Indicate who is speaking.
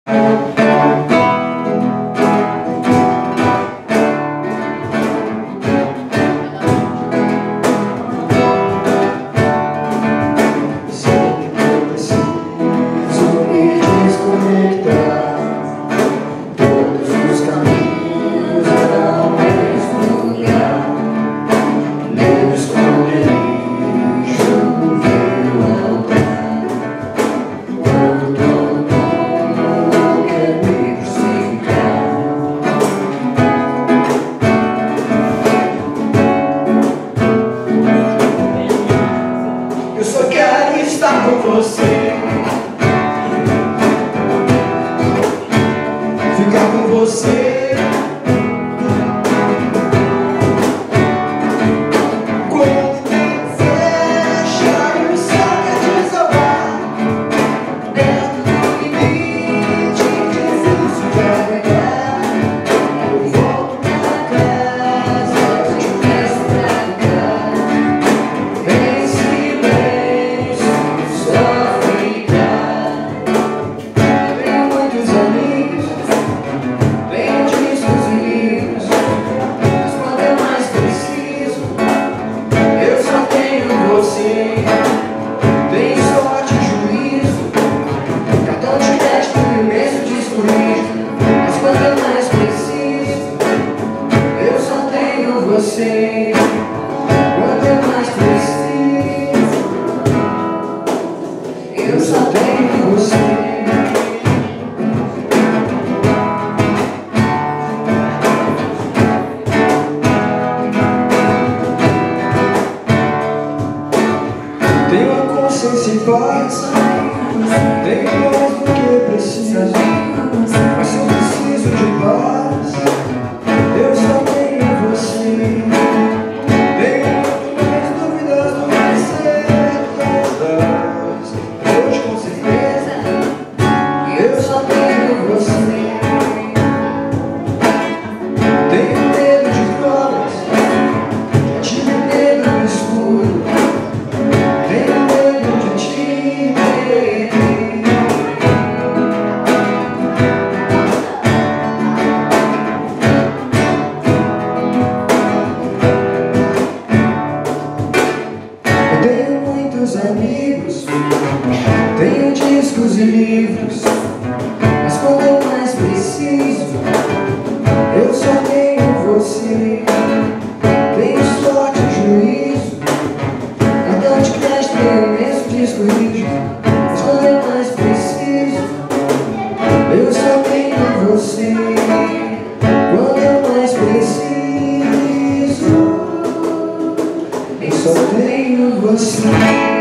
Speaker 1: Eu só quero estar com você, ficar com você. Quando me fecha e o céu quer desabar, dentro do limite difícil de aguentar, eu volto pra casa, eu te peço pra ficar. Vem silêncio, só ficar. Tenho muitos amigos, tenho discos e livros, mas quando eu mais preciso, eu só tenho você. Tenho sorte e juízo, cartão de crédito e imenso disco rígido, mas quando eu mais preciso, eu só tenho você. Quando eu mais preciso, eu só tenho você. Tenho a consciência em paz, tenho mais do que preciso, mas se eu preciso de paz, eu só tenho você. Tenho muito mais dúvidas do que certezas, hoje com certeza eu só tenho você. Tenho medo de drogas, já tive medo no escuro. Tenho medo de te perder. Eu tenho muitos amigos, tenho discos e livros, mas quando eu mais preciso, eu só tenho você. Tenho sorte e juízo, cartão de crédito e imenso disco rígido, mas quando eu mais preciso, eu só tenho você. Quando eu mais preciso, eu só tenho você.